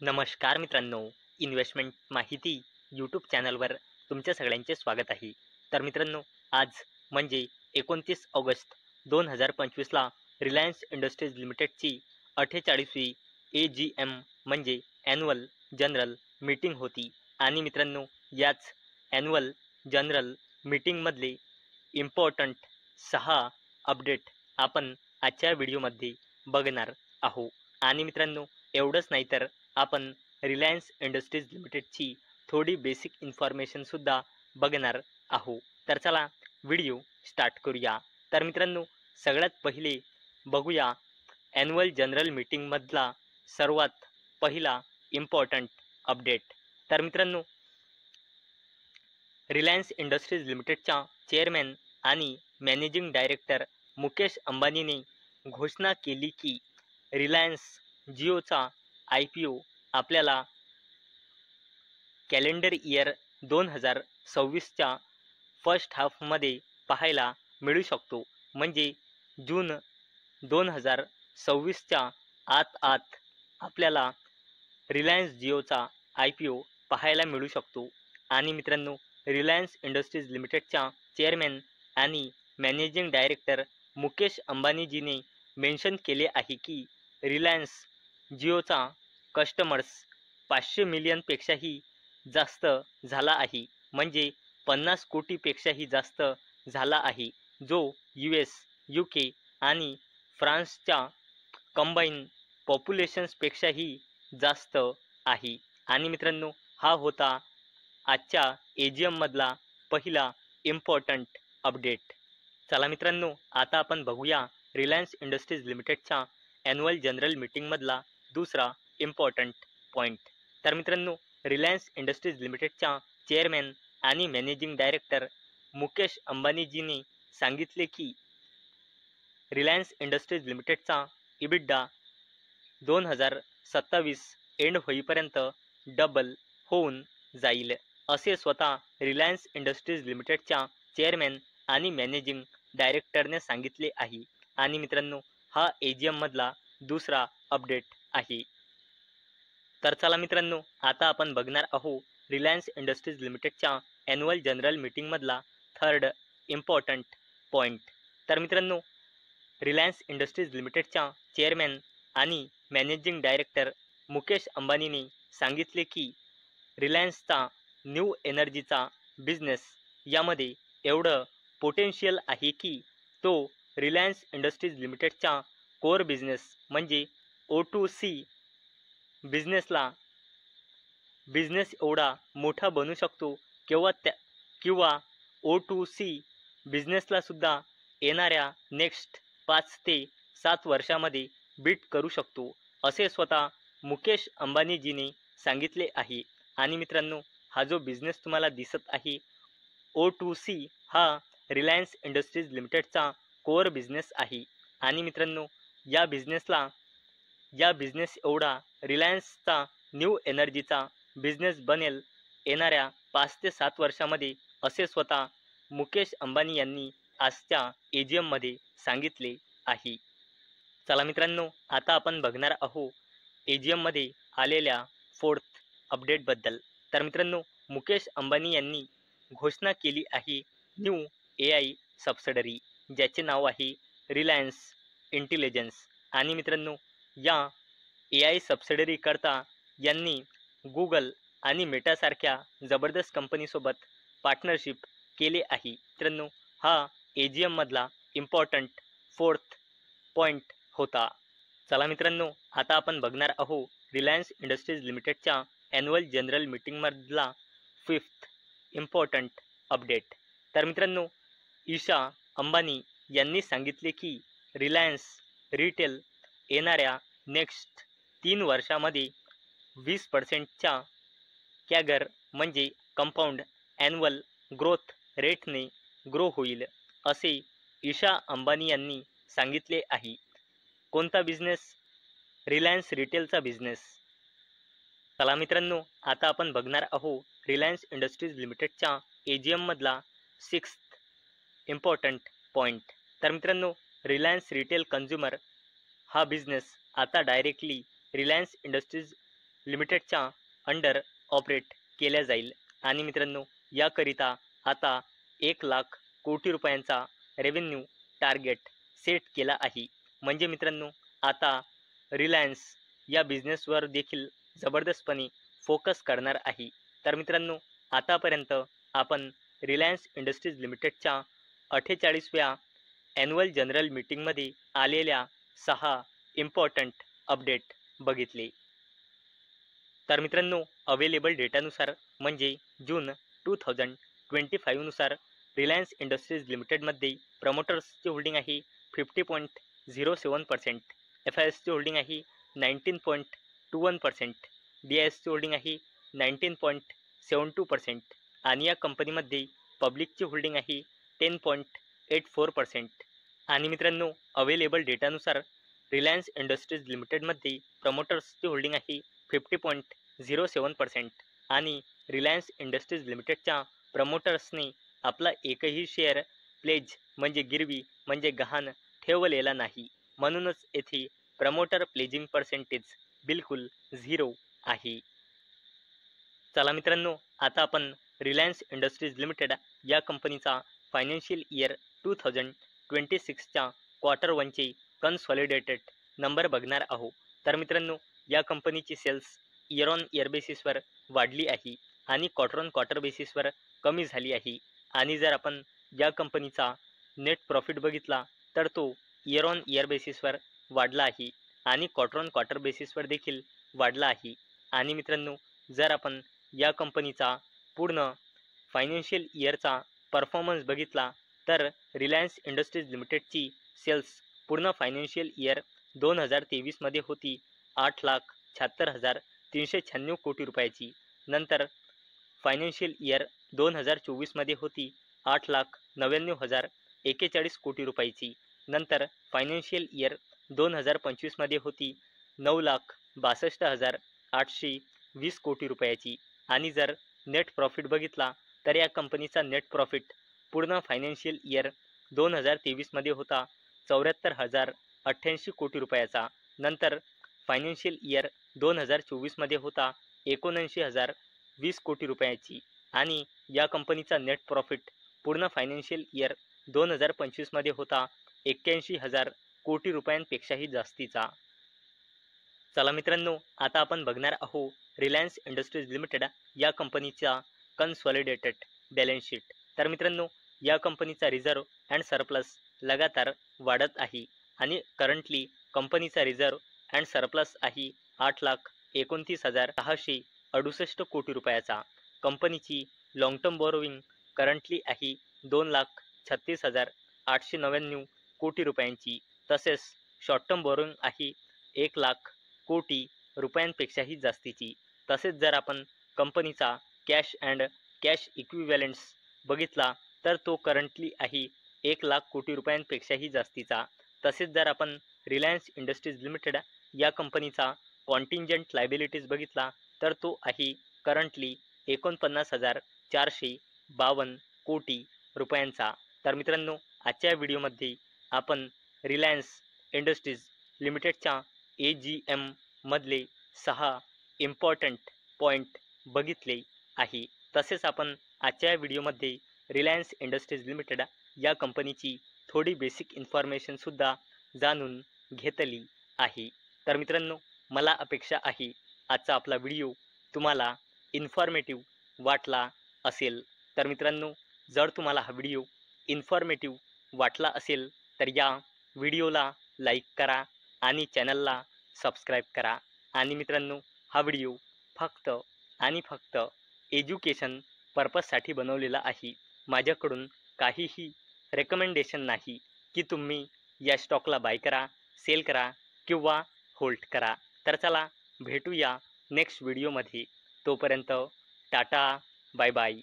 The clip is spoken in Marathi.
नमस्कार मित्रांनो, इन्व्हेस्टमेंट माहिती यूट्यूब चॅनलवर तुमच्या सगळ्यांचे स्वागत आहे. तर मित्रांनो, आज म्हणजे 29 ऑगस्ट 2025ला रिलायन्स इंडस्ट्रीज लिमिटेडची 48वी AGM म्हणजे ॲन्युअल जनरल मीटिंग होती. आणि मित्रांनो, याच ॲन्युअल जनरल मीटिंगमधले इम्पॉर्टंट 6 अपडेट आपण आजच्या व्हिडिओमध्ये बघणार आहोत. आणि मित्रांनो, एवढंच नाही तर आपण रिलायन्स इंडस्ट्रीज लिमिटेडची थोडी बेसिक इन्फॉर्मेशनसुद्धा बघणार आहोत. तर चला व्हिडिओ स्टार्ट करूया. तर मित्रांनो, सगळ्यात पहिले बघूया ॲन्युअल जनरल मीटिंगमधला सर्वात पहिला इम्पॉर्टंट अपडेट. तर मित्रांनो, रिलायन्स इंडस्ट्रीज लिमिटेडच्या चेअरमॅन आणि मॅनेजिंग डायरेक्टर मुकेश अंबानीने घोषणा केली की रिलायन्स जिओचा IPO आपल्याला कॅलेंडर इयर 2026च्या फर्स्ट हाफमध्ये पाहायला मिळू शकतो. म्हणजे जून 2026च्या आत आपल्याला रिलायन्स जिओचा IPO पाहायला मिळू शकतो. आणि मित्रांनो, रिलायन्स इंडस्ट्रीज लिमिटेडच्या चेअरमॅन आणि मॅनेजिंग डायरेक्टर मुकेश अंबानीजीने मेन्शन केले आहे की रिलायन्स जिओचा कस्टमर्स 500 मिलियनपेक्षाही जास्त झाला आहे. म्हणजे 50 कोटीपेक्षाही जास्त झाला आहे, जो US, UK आणि फ्रान्सच्या कंबाईन पॉप्युलेशन्सपेक्षाही जास्त आहे. आणि मित्रांनो, हा होता आजच्या AGM मधला पहिला इम्पॉर्टंट अपडेट. चला मित्रांनो, आता आपण बघूया रिलायन्स इंडस्ट्रीज लिमिटेडच्या ॲन्युअल जनरल मीटिंगमधला दुसरा इम्पॉर्टंट पॉईंट. तर मित्रांनो, रिलायन्स इंडस्ट्रीज लिमिटेडच्या चेअरमॅन आणि मॅनेजिंग डायरेक्टर मुकेश अंबानीजींनी सांगितले की रिलायन्स इंडस्ट्रीज लिमिटेडचा EBITDA 2027 एंड होईपर्यंत डबल होऊन जाईल, असे स्वतः रिलायन्स इंडस्ट्रीज लिमिटेडच्या चेअरमॅन आणि मॅनेजिंग डायरेक्टरने सांगितले आहे. आणि मित्रांनो, हा AGM मधला दुसरा अपडेट आहे. तर चला मित्रांनो, आता आपण बघणार आहोत रिलायन्स इंडस्ट्रीज लिमिटेडच्या ॲन्युअल जनरल मीटिंगमधला थर्ड इम्पॉर्टंट पॉईंट. तर मित्रांनो, रिलायन्स इंडस्ट्रीज लिमिटेडच्या चेअरमॅन आणि मॅनेजिंग डायरेक्टर मुकेश अंबानीने सांगितले की रिलायन्सचा न्यू एनर्जीचा बिझनेस यामध्ये एवढं पोटेन्शियल आहे की तो रिलायन्स इंडस्ट्रीज लिमिटेडच्या कोर बिझनेस म्हणजे O2C बिझनेस एवढा मोठा बनू शकतो किंवा O2C बिझनेसला सुद्धा येणाऱ्या नेक्स्ट 5 ते 7 वर्षामध्ये बीट करू शकतो, असे स्वतः मुकेश अंबानीजीने सांगितले आहे. आणि मित्रांनो, हा जो बिझनेस तुम्हाला दिसत आहे O2C हा रिलायन्स इंडस्ट्रीज लिमिटेडचा कोर बिझनेस आहे. आणि मित्रांनो, या बिझनेस एवढा रिलायन्सचा न्यू एनर्जीचा बिझनेस बनेल येणाऱ्या 5 ते 7 वर्षामध्ये, असे स्वतः मुकेश अंबानी यांनी आजच्या AGM मध्ये सांगितले आहे. चला मित्रांनो, आता आपण बघणार आहोत AGM मध्ये आलेल्या फोर्थ अपडेटबद्दल. तर मित्रांनो, मुकेश अंबानी यांनी घोषणा केली आहे न्यू AI सबसिडरी, ज्याचे नाव आहे रिलायन्स इंटेलिजन्स. आणि मित्रांनो, या AI सबसिडरी करता यांनी गुगल आणि मेटासारख्या जबरदस्त कंपनीसोबत पार्टनरशिप केले आहे. मित्रांनो, हा AGM मधला इम्पॉर्टंट फोर्थ पॉईंट होता. चला मित्रांनो, आता आपण बघणार आहोत रिलायन्स इंडस्ट्रीज लिमिटेडच्या ॲन्युअल जनरल मीटिंगमधला फिफ्थ इम्पॉर्टंट अपडेट. तर मित्रांनो, ईशा अंबानी यांनी सांगितले की रिलायन्स रिटेल येणाऱ्या नेक्स्ट 3 वर्षामध्ये 20%च्या कॅगर म्हणजे कंपाऊंड ॲन्युअल ग्रोथ रेटने ग्रो होईल, असे ईशा अंबानी यांनी सांगितले आहे. कोणता बिझनेस? Reliance रिटेलचा business. चला मित्रांनो, आता आपण बघणार आहोत रिलायन्स इंडस्ट्रीज लिमिटेडच्या AGM मधला सिक्स्थ इम्पॉर्टंट पॉईंट. तर मित्रांनो, रिलायन्स रिटेल कन्झ्युमर हा बिझनेस आता डायरेक्टली रिलायन्स इंडस्ट्रीज लिमिटेडच्या अंडर ऑपरेट केल्या जाईल आणि मित्रांनो याकरिता आता 1,00,000 कोटी रुपयांचा रेव्हेन्यू टार्गेट सेट केला आहे. म्हणजे मित्रांनो आता रिलायन्स या बिझनेसवर देखील जबरदस्तपणे फोकस करणार आहे. तर मित्रांनो आतापर्यंत आपण रिलायन्स इंडस्ट्रीज लिमिटेडच्या 48व्या ॲन्युअल जनरल मीटिंगमध्ये आलेल्या 6 इम्पॉर्टंट अपडेट बघितले. तर मित्रांनो अवेलेबल डेटानुसार म्हणजे जून 2025 नुसार रिलायन्स इंडस्ट्रीज लिमिटेडमध्ये प्रमोटर्सची होल्डिंग आहे 50.07%, FISची होल्डिंग आहे 19.21%, DISची होल्डिंग आहे 19.72% आणि या कंपनीमध्ये पब्लिकची होल्डिंग आहे 10.84%. आणि मित्रांनो अवेलेबल डेटानुसार रिलायन्स इंडस्ट्रीज लिमिटेडमध्ये प्रमोटर्सची होल्डिंग आहे 50.07% आणि रिलायन्स इंडस्ट्रीज लिमिटेडच्या प्रमोटर्सने आपला एकही शेअर प्लेज म्हणजे गिरवी म्हणजे गहाण ठेवलेला नाही. म्हणूनच येथे प्रमोटर प्लेजिंग पर्सेंटेज बिलकुल 0 आहे. चला मित्रांनो आता आपण रिलायन्स इंडस्ट्रीज लिमिटेड या कंपनीचा फायनान्शियल इयर 2026च्या क्वार्टर 1चे कन्सॉलिडेटेड नंबर बघणार आहोत. तर मित्रांनो या कंपनीची सेल्स इयर ऑन इयर बेसिसवर वाढली आहे आणि क्वार्टर ऑन क्वार्टर बेसिसवर कमी झाली आहे. आणि जर आपण या कंपनीचा नेट प्रॉफिट बघितला तर तो इयर ऑन इयर बेसिसवर वाढला आहे आणि क्वार्टर ऑन क्वार्टर बेसिसवर देखील वाढला आहे. आणि मित्रांनो जर आपण या कंपनीचा पूर्ण फायनान्शियल इयरचा परफॉर्मन्स बघितला तर रिलायन्स इंडस्ट्रीज लिमिटेडची सेल्स पूर्ण फायनान्शियल इयर 2023 मध्ये होती 8,76,396 कोटी रुपयाची. नंतर फायनान्शियल इयर 2024 मध्ये होती 8,99,041 कोटी रुपयाची. नंतर फायनान्शियल इयर 2025 मध्ये होती 9,62,820 कोटी रुपयाची. आणि जर नेट प्रॉफिट बघितला तर या कंपनीचा नेट प्रॉफिट पूर्ण फायनान्शियल इयर 2023 मध्ये होता 74,088 कोटी रुपयाचा. नंतर फायनान्शियल इयर 2024 मध्ये होता 79,020 कोटी रुपयाची. आणि या कंपनीचा नेट प्रॉफिट पूर्ण फायनान्शियल इयर 2025 मध्ये होता 81,000 कोटी रुपयांपेक्षाही जास्तीचा. चला मित्रांनो आता आपण बघणार आहोत रिलायन्स इंडस्ट्रीज लिमिटेड या कंपनीचा कन्सॉलिडेटेड बॅलन्स शीट. तर मित्रांनो या कंपनीचा रिझर्व अँड सरप्लस लगातार वाढत आहे आणि करंटली कंपनीचा रिझर्व अँड सरप्लस आहे 8,29,668 कोटी रुपयाचा. कंपनीची लॉंग टर्म बोरोविंग करंटली आहे 2,36,899 कोटी रुपयांची. तसेच शॉर्ट टर्म बोरोविंग आहे 1,00,000 कोटी रुपयांपेक्षाही जास्तीची. तसेच जर आपण कंपनीचा कॅश अँड कॅश इक्विव्हॅलंट्स बघितला तर तो करंटली आहे 1,00,000 कोटी रुपयांपेक्षाही जास्तीचा. तसेच जर आपण रिलायन्स इंडस्ट्रीज लिमिटेड या कंपनीचा कॉन्टिंजंट लायबिलिटीज बघितला तर तो आहे करंटली 49,452 कोटी रुपयांचा. तर मित्रांनो आजच्या व्हिडिओमध्ये आपण रिलायन्स इंडस्ट्रीज लिमिटेडच्या AGM मधले 6 इम्पॉर्टंट पॉईंट बघितले आहे. तसेच आपण आजच्या व्हिडिओमध्ये रिलायन्स इंडस्ट्रीज लिमिटेड या कंपनीची थोडी बेसिक इन्फॉर्मेशनसुद्धा जाणून घेतली आहे. तर मित्रांनो मला अपेक्षा आहे आजचा आपला व्हिडिओ तुम्हाला इन्फॉर्मेटिव्ह वाटला असेल. तर मित्रांनो जर तुम्हाला हा व्हिडिओ इन्फॉर्मेटिव्ह वाटला असेल तर या व्हिडिओला लाईक करा आणि चॅनलला सबस्क्राईब करा. आणि मित्रांनो हा व्हिडिओ फक्त आणि फक्त एज्युकेशन पर्पजसाठी बनवलेला आहे. माझ्याकडून काहीही रेकमेंडेशन नाही की तुम्ही या स्टॉकला बाय करा, सेल करा किंवा होल्ड करा. तर चला भेटूया नेक्स्ट व्हिडिओमध्ये. तोपर्यंत टाटा बाय बाय.